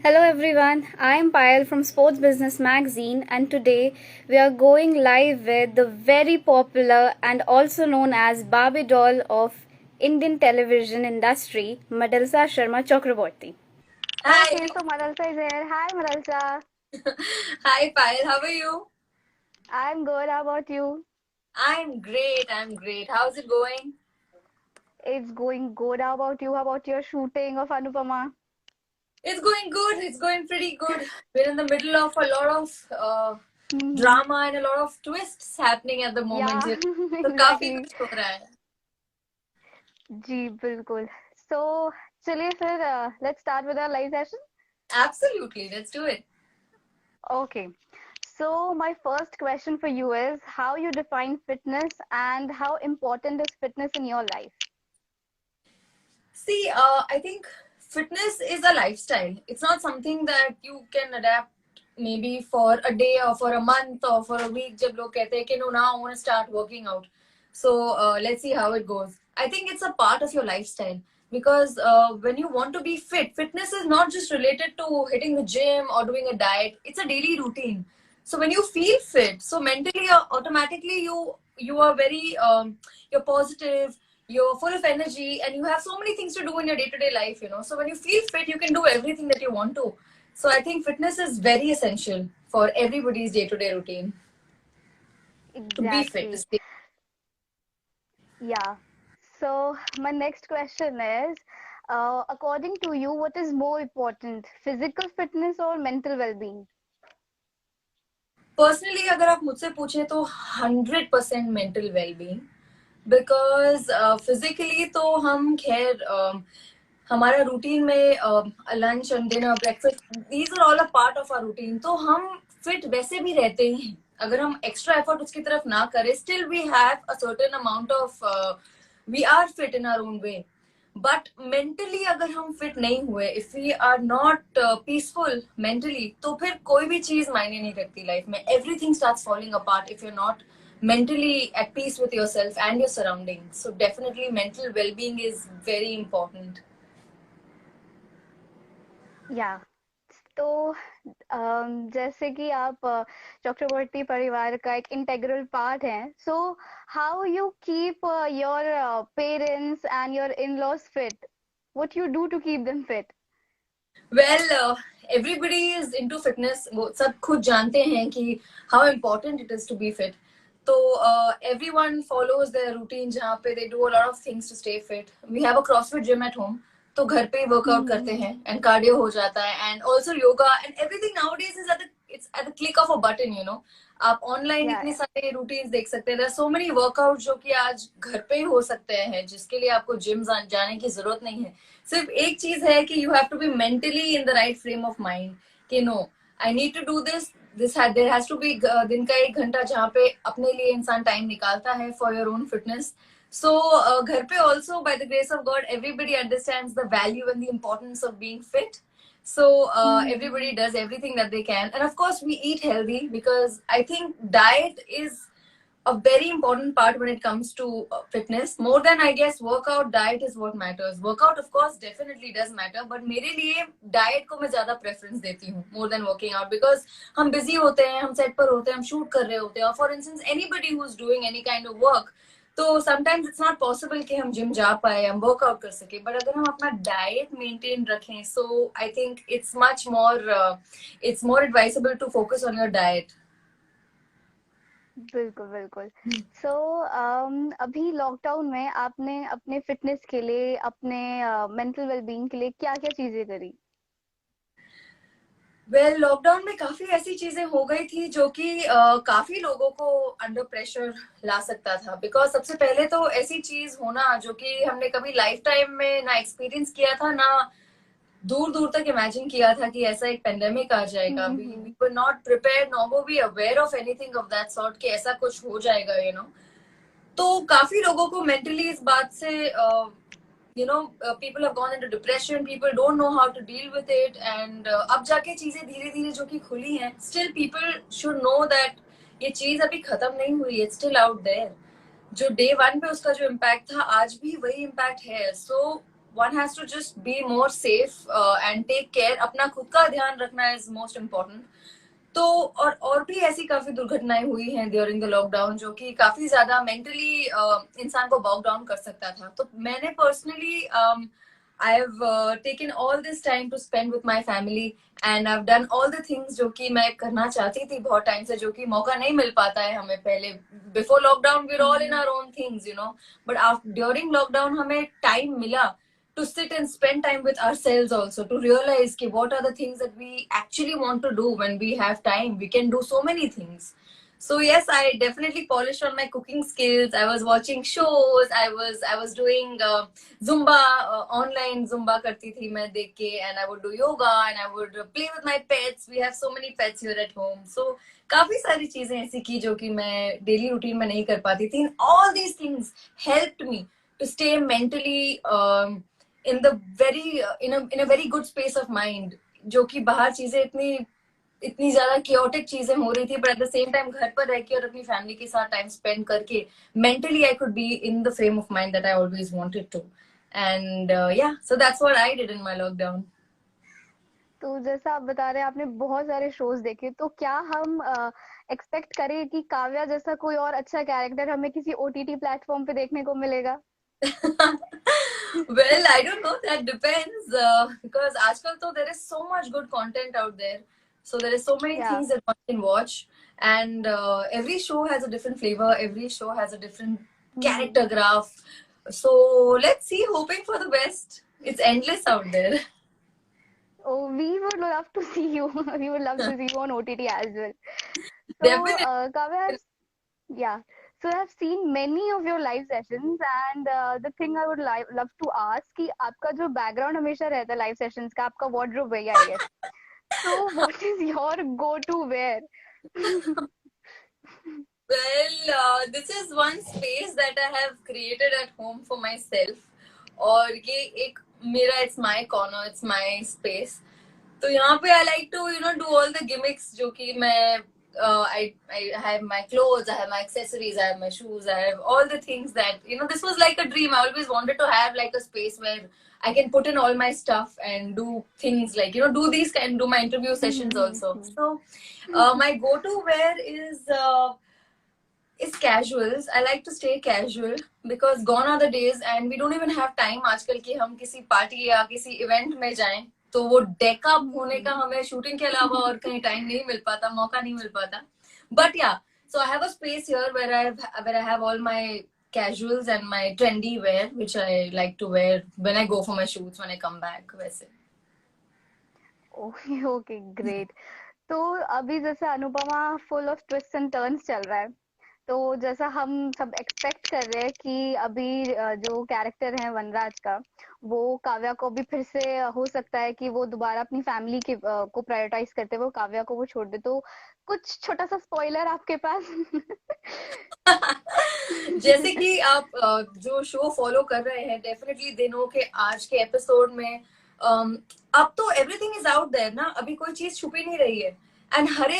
Hello everyone, I am Payal from Sports Business Magazine, and today we are going live with the very popular and also known as Barbie doll of Indian television industry, Madalsa Sharma Chakraborty. Hi. Okay, so Madalsa is here. Hi Madalsa. Hi, Payal. How are you? I'm good. How about you? I'm great. How's it going? It's going good. How about you? How about your shooting of Anupama? It's going good. It's going pretty good. We're in the middle of a lot of Mm-hmm. drama and a lot of twists happening at the moment. Yeah, So काफी exactly. कुछ हो रहा है. जी बिल्कुल. So चलिए फिर let's start with our live session. Absolutely. Let's do it. Okay. So my first question for you is how you define fitness and how important is fitness in your life? See, I think fitness is a lifestyle. It's not something that you can adapt maybe for a day or for a month or for a week. जब लोग कहते हैं कि no, now I want to start working out. So let's see how it goes. I think it's a part of your lifestyle because when you want to be fit, fitness is not just related to hitting the gym or doing a diet. It's a daily routine. So when you feel fit, so mentally, automatically you are very you're positive, you're full of energy, and you have so many things to do in your day-to-day life, so when you feel fit, you can do everything that you want to. So I think fitness is very essential for everybody's day-to-day routine to be fit, to Exactly. stay. Yeah. So my next question is according to you, what is more important, physical fitness or mental well-being? Personally अगर आप मुझसे पूछे तो 100% mental wellbeing. Because physically तो हम खैर हमारा routine में lunch and dinner breakfast, these are all a part of our routine, तो हम फिट वैसे भी रहते हैं. अगर हम एक्स्ट्रा एफर्ट उसकी तरफ ना करें, still we have a certain amount of, we are fit in our own way. But mentally अगर हम फिट नहीं हुए, if we are not peaceful mentally, तो फिर कोई भी चीज मायने नहीं रखती लाइफ में. Everything starts falling apart if you are not mentally at peace with yourself and your surroundings. So definitely mental well-being is very important. या तो जैसे कि आप चक्रवर्ती परिवार का एक इंटेग्रल पार्ट हैं, so how you keep your parents and your in-laws fit? What you do to keep them fit? Well, everybody is into fitness. वो सब खुद जानते हैं कि how important it is to be fit. तो everyone follows their routine जहाँ पे they do a lot of things to stay fit. We have a CrossFit gym at home. तो घर पे वर्कआउट करते हैं and cardio हो जाता है and also yoga and everything nowadays is it's at the click of a button. आप online या इतने सारे रूटीन्स देख सकते हैं. सो मेनी वर्कआउट जो कि आज घर पे ही हो सकते हैं, जिसके लिए आपको जिम जाने की जरूरत नहीं है. सिर्फ एक चीज है कि you have to be mentally in the right frame of mind कि no, I need to do this. There has to be दिन का 1 घंटा जहाँ पे अपने लिए इंसान टाइम निकालता है फॉर योर ओन फिटनेस. सो घर पे also by the grace of God everybody understands the value and the importance of being fit. So everybody does everything that they can, and of course we eat healthy because I think diet is a very important part when it comes to fitness. More than I guess workout, diet is what matters. Workout of course definitely does matter, but मेरे लिए diet को मैं ज़्यादा preference देती हूँ more than working out because हम busy होते हैं, हम set पर होते हैं, हम shoot कर रहे होते हैं. और for instance anybody who's doing any kind of work, तो sometimes it's not possible कि हम जिम जा पाए, हम वर्कआउट कर सके. बट अगर हम अपना डाइट मेंटेन रखें, so I think it's more advisable to focus on your diet. बिल्कुल बिल्कुल. सो अभी लॉकडाउन में आपने अपने फिटनेस के लिए, अपने मेंटल वेलबींग के लिए क्या क्या चीजें करी? लॉकडाउन में काफी ऐसी चीजें हो गई थी जो कि काफी लोगों को अंडर प्रेशर ला सकता था. बिकॉज सबसे पहले तो ऐसी चीज होना जो कि हमने कभी लाइफ टाइम में ना एक्सपीरियंस किया था, ना दूर दूर तक इमेजिन किया था कि ऐसा एक पेंडेमिक आ जाएगा. We were not prepare, not were we aware of anything of that sort कि ऐसा कुछ हो जाएगा. तो काफी लोगों को मेंटली इस बात से people have gone into depression, people don't know how to deal with it, and अब जाके चीजें धीरे धीरे जो कि खुली हैं, still people should know that ये चीज अभी खत्म नहीं हुई, it's still out there. जो day 1 पे उसका जो impact था, आज भी वही impact है. So one has to just be more safe and take care. अपना खुद का ध्यान रखना is most important. तो और भी ऐसी काफी दुर्घटनाएं हुई हैं ड्यूरिंग द लॉकडाउन जो कि काफी ज्यादा मेंटली इंसान को बॉग डाउन कर सकता था. तो मैंने personally I have taken all this time to spend with my family and I have done all the things जो कि मैं करना चाहती थी बहुत टाइम से, जो कि मौका नहीं मिल पाता है हमें पहले. Before lockdown we are all in our own things, you know, but after during lockdown हमें टाइम मिला to sit and spend time with ourselves also, to realize ki what are the things that we actually want to do when we have time. We can do so many things. So yes, I definitely polished on my cooking skills. I was watching shows. I was doing Zumba, online Zumba करती थी मैं देख के, and I would do yoga and I would play with my pets. We have so many pets here at home. So काफी सारी चीजें ऐसी की जो कि मैं डेली रूटीन में नहीं कर पाती थी. All these things helped me to stay mentally in the very in a very good space of mind. जो कि बाहर चीजें इतनी ज्यादा chaotic चीजें हो रही थी, but at the same time घर पर रह के और अपनी फैमिली के साथ टाइम स्पेंड करके mentally I could be in the frame of mind that I always wanted to. And yeah, so that's what I did in my lockdown. तो जैसा आप बता रहे हैं आपने बहुत सारे शोज देखे, तो क्या हम एक्सपेक्ट करें कि काव्या जैसा कोई और अच्छा कैरेक्टर हमें किसी ओटीटी प्लेटफॉर्म पे देखने को मिलेगा? Well, I don't know. That depends. Because आजकल तो there is so much good content out there. So there is so many Yeah. things that one can watch, and every show has a different flavor. Every show has a different character graph. So let's see. Hoping for the best. It's endless out there. Oh, we would love to see you. We would love to see you on OTT as well. So, Definitely. Kavya, yeah. So I've seen many of your live sessions, and the thing I would love to ask कि आपका जो background हमेशा रहता है live sessions का, आपका wardrobe है, I guess. So what is your go-to wear? Well, this is one space that I have created at home for myself. और ये एक मेरा, it's my corner, it's my space. तो यहाँ पे I like to do all the gimmicks जो कि मैं I have my clothes, I have my accessories, I have my shoes, I have all the things that this was like a dream. I always wanted to have like a space where I can put in all my stuff and do things like do these kind, do my interview sessions also. So my go-to wear is casuals. I like to stay casual because gone are the days and we don't even have time आजकल कि हम किसी party या किसी event में जाएं तो वो डेकअप होने का हमें शूटिंग के अलावा और कहीं टाइम नहीं मिल पाता, मौका नहीं मिल पाता. But yeah, so I have a space here where I have all my casuals and my trendy wear which I like to wear when I go for my shoots, when I come back वैसे. Okay, great. तो अभी जैसे Anupama full of twist and turns चल रहा है, तो जैसा हम सब एक्सपेक्ट कर रहे हैं कि अभी जो कैरेक्टर है वनराज का, वो काव्या को भी फिर से हो सकता है कि वो दोबारा अपनी फैमिली के को प्रायोरिटाइज करते हुए काव्या को वो छोड़ दे. तो कुछ छोटा सा स्पॉइलर आपके पास? जैसे कि आप जो शो फॉलो कर रहे हैं डेफिनेटली दिनों के आज के एपिसोड में अब तो एवरीथिंग इज आउट देयर ना, अभी कोई चीज छुपी नहीं रही है. एंड हर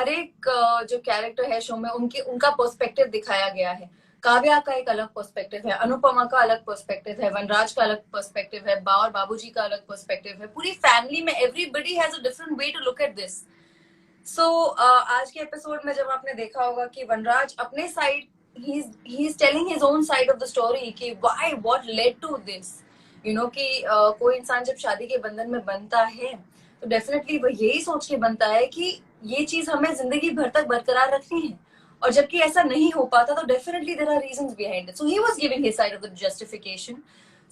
एक जो कैरेक्टर है शो में उनका पर्सपेक्टिव दिखाया गया है. काव्या का एक अलग पर्सपेक्टिव है, अनुपमा का अलग पर्सपेक्टिव है, वनराज का अलग पर्सपेक्टिव है, बा और बाबूजी का अलग पर्सपेक्टिव है. पूरी फैमिली में everybody has a different way to look at this. So आज के एपिसोड में जब आपने देखा होगा कि वनराज अपने side he is telling his own side of the story कि why, what led to this, कि कोई इंसान जब शादी के बंधन में बनता है तो डेफिनेटली वो यही सोच के बनता है कि ये चीज हमें जिंदगी भर तक बरकरार रखनी है, और जबकि ऐसा नहीं हो पाता तो definitely there are reasons behind it. So he was giving his side of the justification.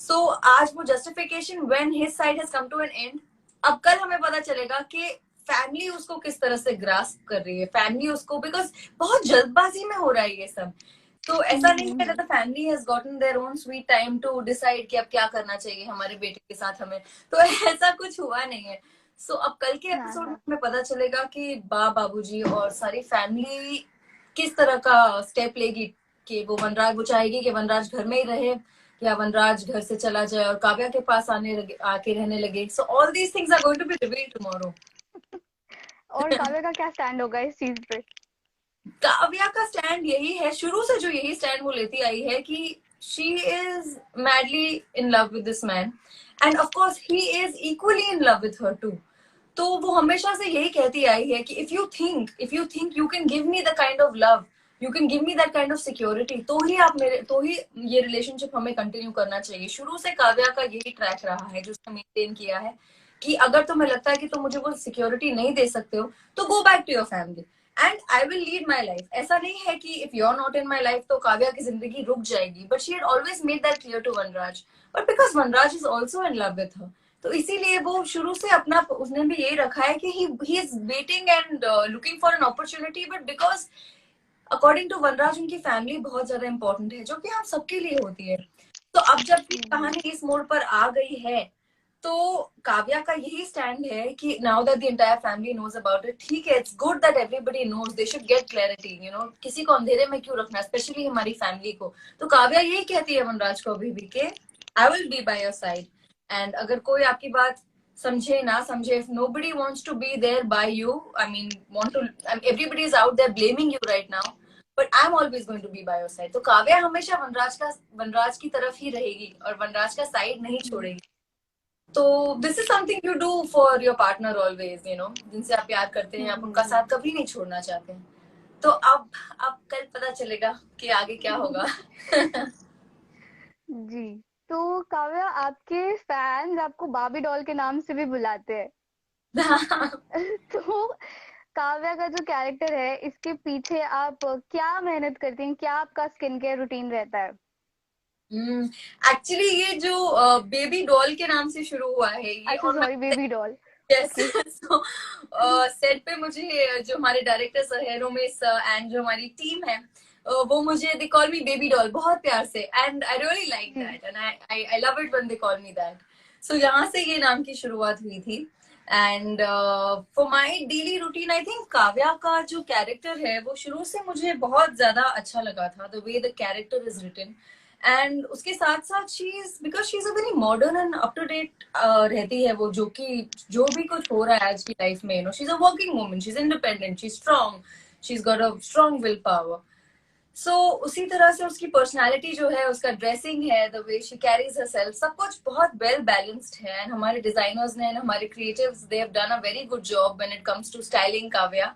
So आज वो justification when his side has come to an end, अब कल हमें पता चलेगा कि फैमिली उसको किस तरह से ग्रास्प कर रही है. फैमिली उसको, बिकॉज बहुत जल्दबाजी में हो रहा है ये सब. तो ऐसा नहीं है that the family has gotten their own sweet time to decide कि अब क्या करना चाहिए हमारे बेटे के साथ हमें. तो ऐसा कुछ हुआ नहीं है. सो अब कल के एपिसोड में हमें पता चलेगा कि बाबूजी और सारी फैमिली किस तरह का स्टेप लेगी कि वो चाहेगी कि वनराज घर में ही रहे या वनराज घर से चला जाए और काव्या के पास आके रहने लगे. So all these things are going to be revealed tomorrow. और काव्या का क्या स्टैंड होगा इस चीज पे? काव्या का स्टैंड यही है, शुरू से जो यही स्टैंड वो लेती आई है कि she is madly in love with this man, and of course he is equally in love with her too. तो वो हमेशा से यही कहती आई है कि if you think you can give me the kind of love, you can give me that kind of security, तो ही ये रिलेशनशिप हमें कंटिन्यू करना चाहिए. शुरू से काव्या का यही ट्रैक रहा है जो उसने मेंटेन किया है कि अगर तुम्हें लगता है कि तुम मुझे वो सिक्योरिटी नहीं दे सकते हो तो go back to your family and I will lead my life. ऐसा नहीं है कि if you are not in my life तो काव्या की जिंदगी रुक जाएगी, but she had always made that clear to Vanraj, but because Vanraj is also in love with her, तो इसीलिए वो शुरू से अपना उसने भी यही रखा है कि he is waiting and looking for an opportunity, but because according to Vanraj उनकी फैमिली बहुत ज्यादा इंपॉर्टेंट है, जो कि हम सबके लिए होती है. तो अब जब कहानी इस मोड़ पर आ गई है तो काव्या का यही स्टैंड है कि now that the entire family knows about it, ठीक है, it's good that everybody knows, they should get clarity, you know, किसी को अंधेरे में क्यों रखना, स्पेशली हमारी फैमिली को. तो काव्या यही कहती है वनराज को अभी भी कि I will be by your side, and अगर कोई आपकी बात समझे ना समझे, if nobody wants to be there by you, I mean everybody is out there blaming you right now, but I'm always going to be by your side. तो काव्या हमेशा वनराज की तरफ ही रहेगी और वनराज का साइड नहीं छोड़ेगी. तो this is something you do for your partner always, you know, जिनसे आप प्यार करते हैं आप उनका साथ कभी नहीं छोड़ना चाहते हैं. तो अब कल पता चलेगा कि आगे क्या होगा. जी, तो काव्या, आपके फैंस आपको बार्बी डॉल के नाम से भी बुलाते हैं. तो काव्या का जो कैरेक्टर है, इसके पीछे आप क्या मेहनत करती हैं? क्या आपका स्किन केयर रूटीन रहता है? एक्चुअली ये जो बेबी डॉल के नाम से शुरू हुआ है ये, अच्छा, सॉरी, बेबी डॉल. यस. सो सेट पे मुझे जो हमारे डायरेक्टर सर है रोमेश एंड जो हमारी टीम है वो मुझे they call me baby doll बहुत प्यार से, and I really like that and I love it when they call me that. So यहाँ से ये नाम की शुरुआत हुई थी. And for my daily routine I think Kavya का जो कैरेक्टर है वो शुरू से मुझे बहुत ज्यादा अच्छा लगा था, the way the character is written. And उसके साथ साथ she is a very modern and up to date रहती है वो, जो कि जो भी कुछ हो रहा है आज की लाइफ में, you know, she is a working woman, she is independent, she is strong, she is got a strong will power. So उसी तरह से उसकी पर्सनालिटी जो है, उसका ड्रेसिंग है, the way she carries herself, सब कुछ बहुत वेल बैलेंस्ड है. एंड हमारे डिजाइनर्स ने, हमारे creatives, they have done a very good job when it comes to styling Kavya.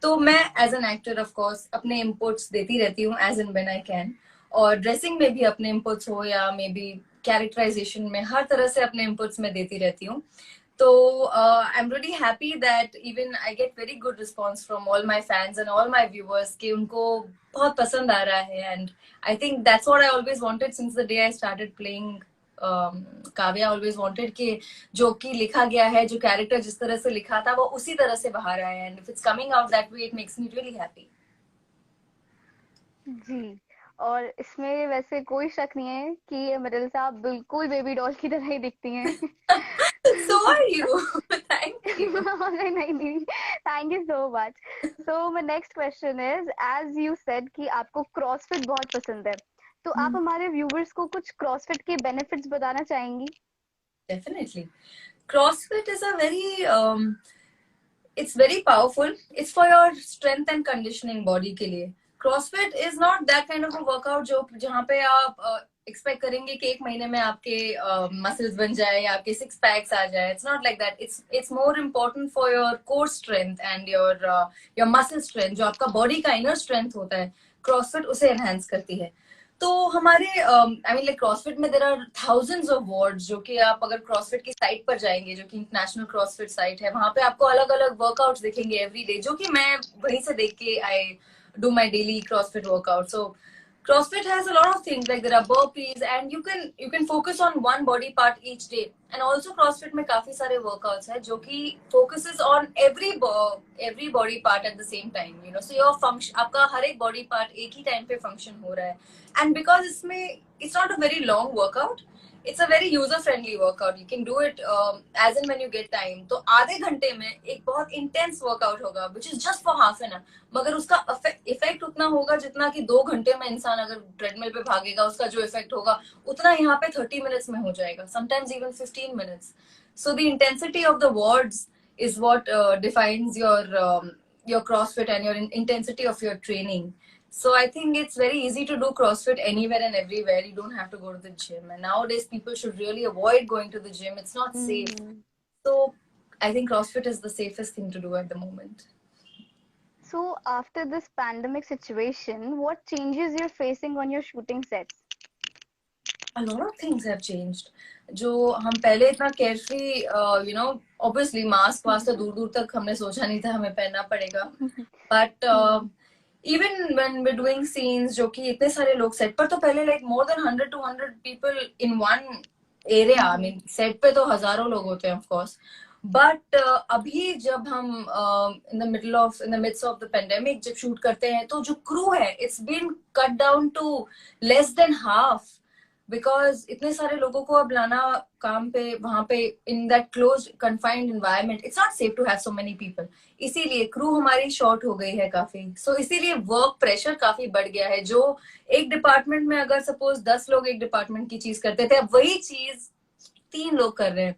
तो मैं as an actor of course अपने इनपुट्स देती रहती हूँ as an when I can, और ड्रेसिंग में भी अपने इनपुट्स हो या मे बी कैरेक्टराइजेशन में, हर तरह से अपने इनपुट्स में देती रहती हूँ. तो I am really happy that even I get very good response from all my fans and all my viewers कि उनको बहुत पसंद आ रहा है. And I think that's what I always wanted since the day I started playing Kavya. Always wanted कि जो कि लिखा गया है, जो कैरेक्टर जिस तरह से लिखा था वो उसी तरह से बाहर आया, and if it's coming out that way it makes me really happy. जी, और इसमें वैसे कोई शक नहीं है कि मृदुल साहब बिल्कुल बेबी डॉल की तरह ही दिखती हैं. So are you. Thank you. नहीं, thank you so much. So my next question is, as you said कि आपको क्रॉसफिट बहुत पसंद है, तो आप हमारे व्यूवर्स को कुछ क्रॉसफिट के बेनिफिट्स बताना चाहेंगी? Definitely. CrossFit is a it's very powerful. It's for your strength and conditioning body के लिए. CrossFit is not that kind of a workout जो जहाँ पे आप एक्सपेक्ट करेंगे कि एक महीने में आपके मसल्स बन जाए या आपके सिक्स पैक्स आ जाए. It's not like that. It's more important for your core strength and your muscle strength, जो आपका बॉडी का इनर स्ट्रेंथ होता है. CrossFit उसे एनहांस करती है. तो हमारे आई मीन लाइक CrossFit में there are thousands of words, जो कि आप अगर CrossFit की साइट पर जाएंगे, जो कि इंटरनेशनल CrossFit साइट है, वहां पे आपको अलग अलग वर्कआउट्स दिखेंगे एवरी डे, जो कि मैं वहीं से देख के आई do my daily CrossFit workout. So CrossFit has a lot of things, like there are burpees and you can focus on one body part each day. And also CrossFit में काफी सारे workouts है जो कि focuses on every body part at the same time, you know. So your function, आपका हर एक body part एक ही time पे function हो रहा है. And because इसमें it's not a very long workout, it's a very user friendly workout. You can do it as and when you get time. तो आधे घंटे में एक बहुत intense workout होगा which is just for half an hour, मगर उसका effect उतना होगा जितना कि 2 घंटे में इंसान अगर ट्रेडमिल पे भागेगा उसका जो इफेक्ट होगा उतना यहाँ पे 30 मिनट्स में हो जाएगा, sometimes even 15 minutes. So the intensity of the words is what defines your CrossFit and your intensity of your training. So I think it's very easy to do CrossFit anywhere and everywhere. You don't have to go to the gym. And nowadays people should really avoid going to the gym. It's not safe. Mm. So I think CrossFit is the safest thing to do at the moment. So after this pandemic situation, what changes you're facing on your shooting sets? A lot of things have changed. जो हम पहले इतना carefree, obviously mask वास्क तो दूर दूर तक हमने सोचा नहीं था हमें पहनना पड़ेगा. But Hmm. even when we're doing scenes जो कि इतने सारे लोग set पर, तो पहले like more than 100-200 people in one area. I mean set पे तो हजारों लोग होते हैं of course. But अभी जब हम in the midst of the pandemic जब shoot करते हैं, तो जो crew है it's been cut down to less than half. Because इतने सारे लोगों को अब लाना काम पे वहां पे in that close confined environment, it's not safe to have so many people. इसीलिए क्रू हमारी शॉर्ट हो गई है काफी. सो इसीलिए वर्क प्रेशर काफी बढ़ गया है. जो एक डिपार्टमेंट में अगर सपोज 10 लोग एक डिपार्टमेंट की चीज करते थे, अब वही चीज 3 लोग कर रहे हैं.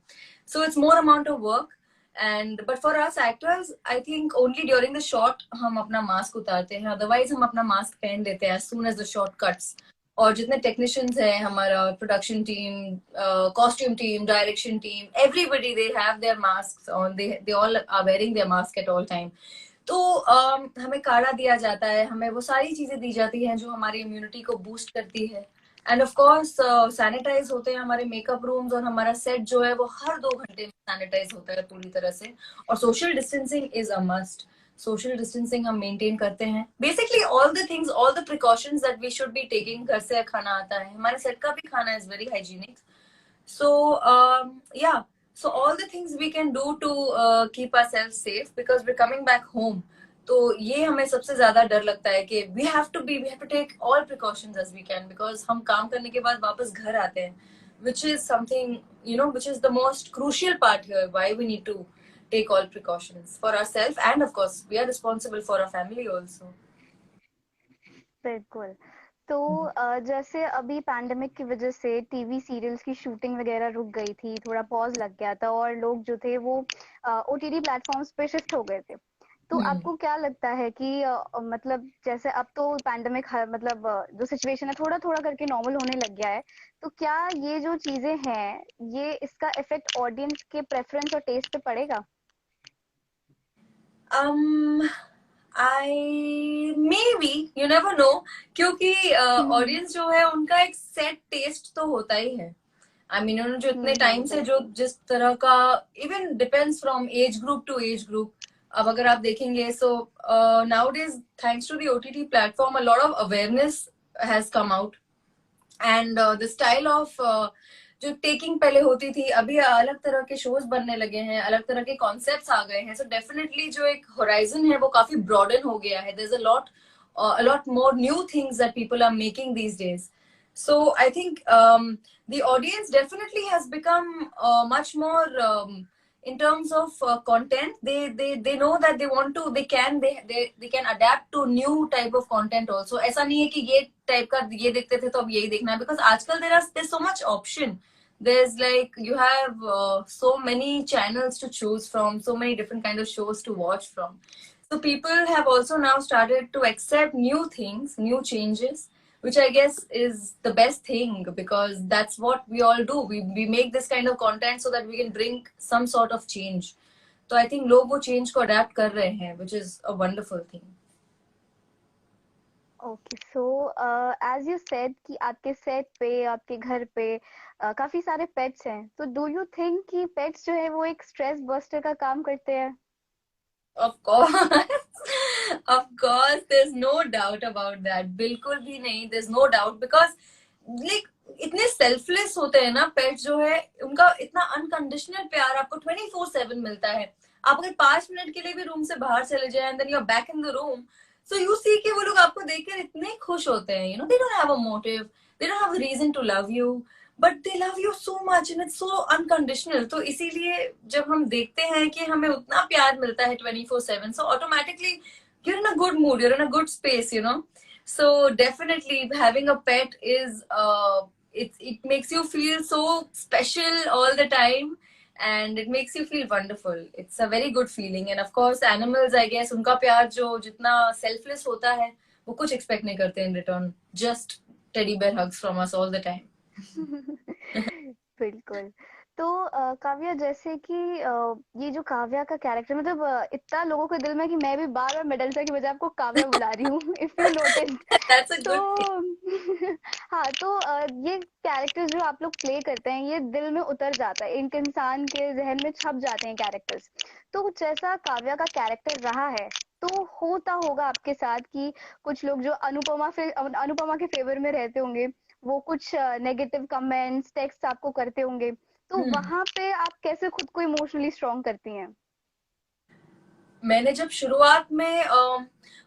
So it's more amount of work. And but for us actors I think only during the shot हम अपना मास्क उतारते हैं, अदरवाइज हम अपना मास्क पहन लेते हैं as soon as the shot cuts. और जितने टेक्नीशियंस हैं, हमारा production team, costume team, direction team, everybody they have their mask on. They all are wearing their mask at all time. तो हमें काढ़ा दिया जाता है, हमें वो सारी चीजें दी जाती हैं जो हमारी इम्यूनिटी को बूस्ट करती है. एंड ऑफ कोर्स सैनिटाइज होते हैं हमारे मेकअप रूम्स, और हमारा सेट जो है वो हर 2 घंटे में सैनिटाइज होता है पूरी तरह से. और social distancing is a must. Social distancing हम मेंटेन करते हैं. Basically all the things, all the precautions that we should be taking. घर से खाना आता है, हमारे सेट का भी खाना इज वेरी हाइजीनिक. सो या, so all the things we can do to keep ourselves safe because we're coming back home. तो ये हमें सबसे ज्यादा डर लगता है कि we have to take all precautions as we can, because हम काम करने के बाद वापस घर आते हैं, which is something, which is the most crucial part here, why we need to take all precautions for ourselves, and of course we are responsible for our family also. बिल्कुल. तो जैसे अभी पैंडेमिक की वजह से टीवी सीरियल्स की shooting वगैरह रुक गई थी, थोड़ा पॉज लग गया था और लोग जो थे वो ओटीटी प्लेटफॉर्म्स पे शिफ्ट हो गए थे. तो आपको क्या लगता है कि मतलब जैसे अब तो पैंडेमिक मतलब जो सिचुएशन है थोड़ा थोड़ा करके नॉर्मल होने लग गया है, तो क्या ये जो चीजें हैं ये इसका इफेक्ट ऑडियंस के प्रेफरेंस और टेस्ट पे पड़ेगा? I may be, you never know. क्योंकि ऑडियंस जो है उनका एक सेट टेस्ट तो होता ही है. आई मीन उन्होंने जो इतने टाइम से जो जिस तरह का, even depends from age group to age group. अब अगर आप देखेंगे, so nowadays thanks to the OTT platform, a lot of awareness has come out. And the style of जो टेकिंग पहले होती थी, अभी अलग तरह के शोज बनने लगे हैं, अलग तरह के कॉन्सेप्ट्स आ गए हैं. सो डेफिनेटली जो एक होराइजन है वो काफी ब्रॉडन हो गया है. There is a lot more new things that people are making these days. So I think the audience definitely has become much more in terms of content. They know that they want to, they can adapt to new type of content also. ऐसा नहीं है कि ये type का ये देखते थे तो अब यही देखना है, because आजकल there's so much option. There's like you have so many channels to choose from, so many different kind of shows to watch from. So people have also now started to accept new things, new changes, which I guess is the best thing, because that's what we all do. We make this kind of content so that we can bring some sort of change. So I think लोग वो change को adapt कर रहे हैं, which is a wonderful thing. Okay. So as you said कि आपके set पे, आपके घर पे काफी सारे पेट्स हैं, तो डू यू थिंक कि पेट्स जो है वो एक स्ट्रेस बस्टर का काम करते हैं? Of course, of course, there's no doubt about that. बिल्कुल भी नहीं, there's no doubt, because like इतने सेल्फलेस होते हैं ना पेट जो है, उनका इतना अनकंडीशनल प्यार आपको 24/7 मिलता है. आप अगर 5 मिनट के लिए भी रूम से बाहर चले जाए and then you are back in the room, so you see कि वो लोग आपको देखकर इतने खुश होते हैं. They don't have a motive, they don't have a reason to love you, but they love you so much and it's so unconditional. तो इसीलिए जब हम देखते हैं कि हमें उतना प्यार मिलता है 24/7, so automatically you're in a good mood, you're in a good space. So definitely having a pet is it makes you feel so special all the time, and it makes you feel wonderful. It's a very good feeling. And of course animals, I guess, उनका प्यार जो जितना selfless होता है वो कुछ expect नहीं करते in return, just teddy bear hugs from us all the time. बिल्कुल। तो काव्या, जैसे कि ये जो काव्या का कैरेक्टर, मतलब इतना लोगों के दिल में कि मैं भी बार बार मेडल्स की बजाय आपको काव्या बुला रही हूँ, if you notice. That's a तो गुड थिंग। हाँ, तो ये कैरेक्टर्स जो आप लोग प्ले करते हैं, ये दिल में उतर जाता है, एक इंसान के जहन में छप जाते हैं कैरेक्टर्स। तो जैसा काव्या का कैरेक्टर रहा है, तो होता होगा आपके साथ कि कुछ लोग जो अनुपमा के फेवर में रहते होंगे, वो कुछ नेगेटिव कमेंट्स, टेक्स्ट आपको करते होंगे, तो वहां पे आप कैसे खुद को इमोशनली स्ट्रॉन्ग करती हैं? मैंने जब शुरुआत में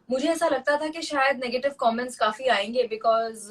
मुझे ऐसा लगता था कि शायद नेगेटिव कमेंट्स काफी आएंगे, बिकॉज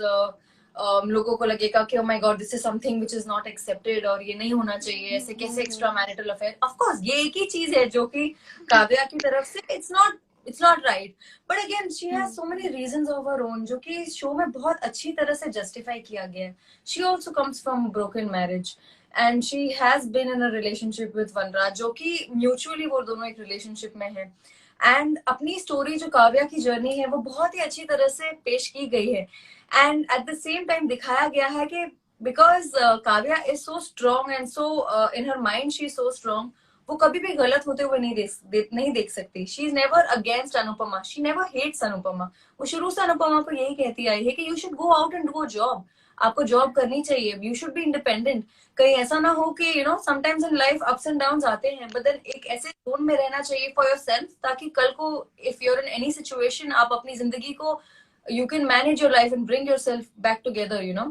लोगों को लगेगा कि oh my God, this is something which is not accepted, और ये नहीं होना चाहिए, ऐसे कैसे extra marital affair. Of course ये एक ही चीज है जो कि काव्या की तरफ से it's not right, but again she has so many reasons of her own जो कि शो में बहुत अच्छी तरह से जस्टिफाई किया गया है। She also comes from broken marriage and she has been in a relationship with Vanraj, जो कि म्यूचुअली वो दोनों एक रिलेशनशिप में है। एंड अपनी स्टोरी जो काव्या की जर्नी है वो बहुत ही अच्छी तरह से पेश की गई है, and at the same time दिखाया गया है कि because Kavya is so strong and so in her mind she is so strong, वो कभी भी गलत होते हुए नहीं देख सकती। She is never against Anupama, she never hates Anupama. वो शुरू से अनुपमा को यही कहती आई है कि you should go out and do a job, आपको जॉब करनी चाहिए, यू शुड बी इंडिपेंडेंट। कहीं ऐसा ना हो कि sometimes in life ups and down आते हैं, बट देन एक ऐसे जोन में रहना चाहिए फॉर योर सेल्फ, ताकि कल को if you're in any situation आप अपनी जिंदगी को you can manage your life and bring your self back together.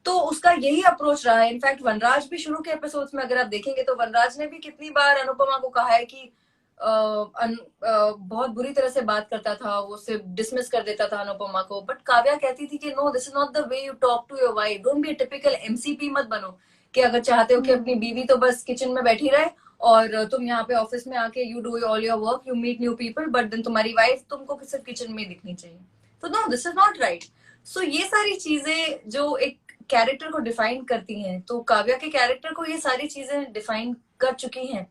तो उसका यही अप्रोच रहा है। इनफैक्ट वनराज भी शुरू के एपिसोड्स में अगर आप देखेंगे तो वनराज ने भी कितनी बार अनुपमा को कहा है कि बहुत बुरी तरह से बात करता था, वो सिर्फ डिसमिस कर देता था अनुपमा को, बट काव्या कहती थी कि no, this is not the way you talk to your wife, don't be a typical MCP, मत बनो कि अगर चाहते हो कि अपनी बीवी तो बस किचन में बैठी रहे और तुम यहाँ पे ऑफिस में आके you do all your work, you meet new people, but then तुम्हारी वाइफ तुमको सिर्फ किचन में दिखनी चाहिए। तो no, this is not right. So ये सारी चीजें जो एक कैरेक्टर को डिफाइन करती हैं, तो काव्या के कैरेक्टर को ये सारी चीजें डिफाइन कर चुकी हैं।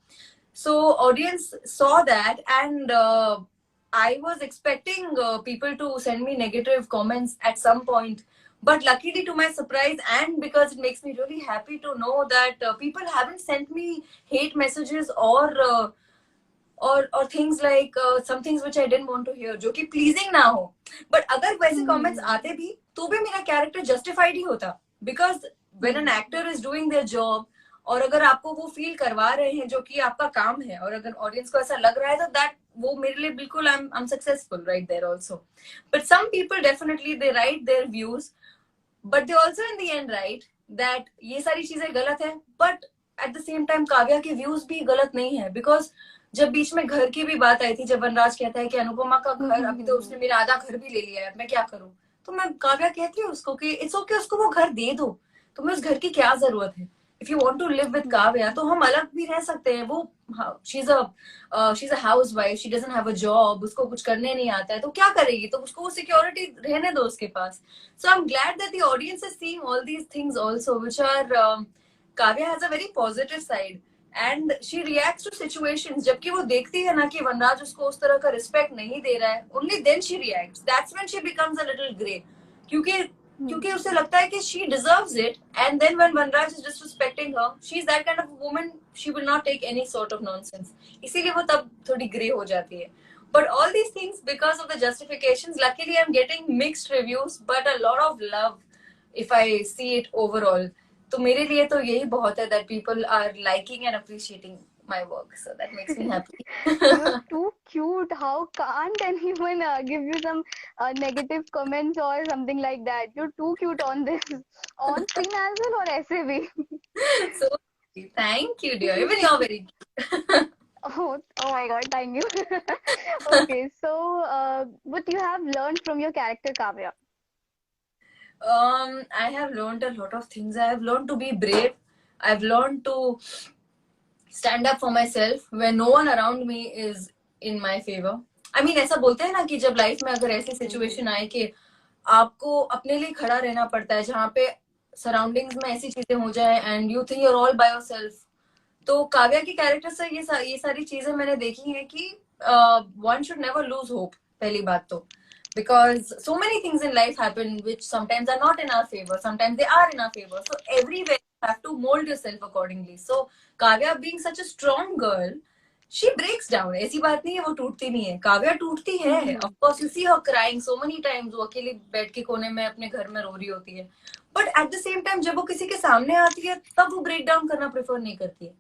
So audience saw that, and I was expecting people to send me negative comments at some point, but luckily to my surprise, and because it makes me really happy to know that people haven't sent me hate messages or things like some things which I didn't want to hear, जो कि pleasing ना हो। but अगर वैसे comments आते भी तो भी मेरा character justified ही होता, because when an actor is doing their job, और अगर आपको वो फील करवा रहे हैं जो कि आपका काम है, और अगर ऑडियंस को ऐसा लग रहा है तो दैट वो मेरे लिए बिल्कुल I am successful right there also. But some people definitely they write their views, but they also in the end write that ये सारी चीजें गलत है। But at the same time Kavya के व्यूज भी गलत नहीं है, बिकॉज जब बीच में घर की भी बात आई थी, जब वनराज कहता है कि अनुपमा का घर, अभी तो उसने मेरा आधा घर भी ले लिया है, मैं क्या करूं, तो मैं काव्या कहती हूँ उसको कि इट्स ओके, उसको वो घर दे दो, तुम्हें उस घर की क्या जरूरत है। If you want to live with Kavya तो हम अलग भी रह सकते हैं। वो she is a housewife, she doesn't have a job, उसको कुछ करने नहीं आता है तो क्या करेगी, तो उसको वो सिक्योरिटी रहने दो उसके पास। So I am glad that the audience is seeing all these things also which are Kavya has a very positive side and she reacts to situations. जबकि वो देखती है ना कि वनराज उसको उस तरह का रिस्पेक्ट नहीं दे रहा है, only then she reacts, that's when she becomes a little grey, क्योंकि उसे लगता है कि she deserves it, and then when Vanraj is disrespecting her, she's that kind of woman, she will not take any sort of nonsense, इसीलिए वो तब थोड़ी grey हो जाती है। But all these things, because of the justifications, luckily I'm getting mixed reviews but a lot of love if I see it overall। तो मेरे लिए तो यही बहुत है that people are liking and appreciating my work, so that makes me happy। You're too cute. How can't anyone give you some negative comments or something like that? You're too cute on this, on screen as well, or ऐसे भी? So thank you dear, even you're very cute। Oh my God, thank you. Okay, so what you have learned from your character, Kavya? I have learned a lot of things. I have learned to be brave. I've learned to stand up for myself when no one around me is in my favor. I mean, ऐसा बोलते हैं ना कि जब life में अगर ऐसी situation आए कि आपको अपने लिए खड़ा रहना पड़ता है, जहाँ पे सराउंडिंग्स में ऐसी चीजें हो जाए and you think you're all by yourself, तो काव्या की कैरेक्टर से ये सारी चीजें मैंने देखी है कि one should never lose hope, पहली बात तो। because so many things in life happen which sometimes are not in our favor, sometimes they are in our favor. So everywhere you have to mold yourself accordingly. So Kavya being such a strong girl, she breaks down. ऐसी बात नहीं है वो टूटती नहीं है. काव्या टूटती है. Of course you see her crying so many times. वो अकेली बैठ के कोने में अपने घर में रो रही होती है. But at the same time जब वो किसी के सामने आती है तब वो ब्रेक डाउन करना प्रेफर नहीं करती है.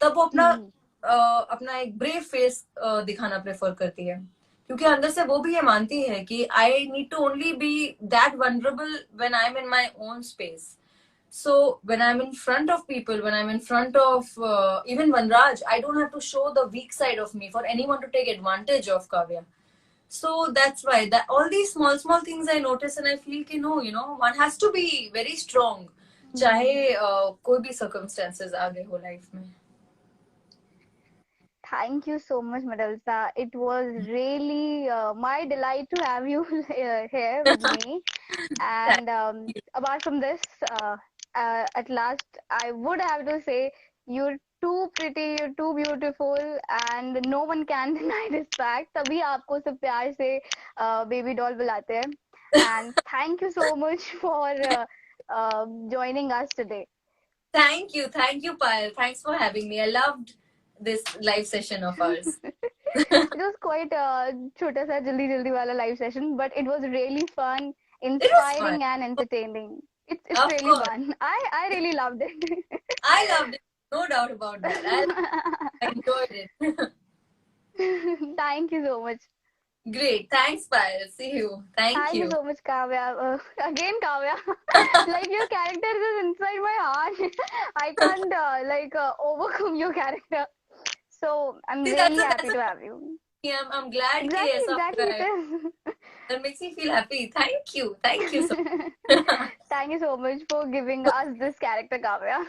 तब वो अपना एक ब्रेव फेस दिखाना प्रेफर करती है. क्योंकि अंदर से वो भी ये मानती है कि I need to only be that vulnerable when I am in my own space. So when I'm in front of people, when I'm in front of even Vanraj, I don't have to show the weak side of me for anyone to take advantage of Kavya. So that's why that all these small things I notice and I feel कि no, you know, one has to be very strong. चाहे कोई भी circumstances आ गए हो life में. Thank you so much, Madalsa. It was really my delight to have you here with me. And apart from this, at last, I would have to say you're too pretty, you're too beautiful, and no one can deny this fact. तभी आपको सब प्यार से baby doll बुलाते हैं. And thank you so much for joining us today. Thank you, Payal. Thanks for having me. I loved this live session of ours. It was quite a छोटा सा जल्दी वाला live session, but it was really fun, inspiring, and entertaining. It's Of really course. fun. I really loved it. I loved it. No doubt about that. I enjoyed it. Thank you so much. Great. Thanks, Payal. See you. Thank you you. so much, Kavya. Again, Kavya. Like your character is inside my heart. I can't overcome your character. So I'm See, really happy to have you. Yeah, I'm glad Exactly, it is. That makes me feel happy. Thank you so much. Thank you so much for giving us this character, Kavya.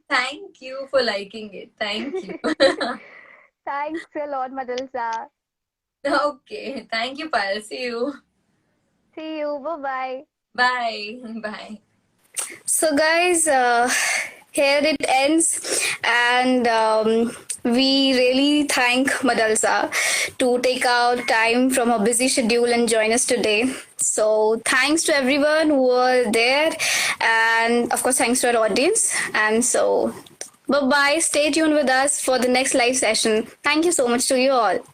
Thank you for liking it. Thank you. Thanks a lot, Madalsa. Okay. Thank you, Payal. See you. See you. Bye-bye. Bye. Bye. So guys, here it ends, and we really thank Madalsa to take out time from her busy schedule and join us today. So thanks to everyone who were there, and of course thanks to our audience. And so bye-bye. Stay tuned with us for the next live session. Thank you so much to you all.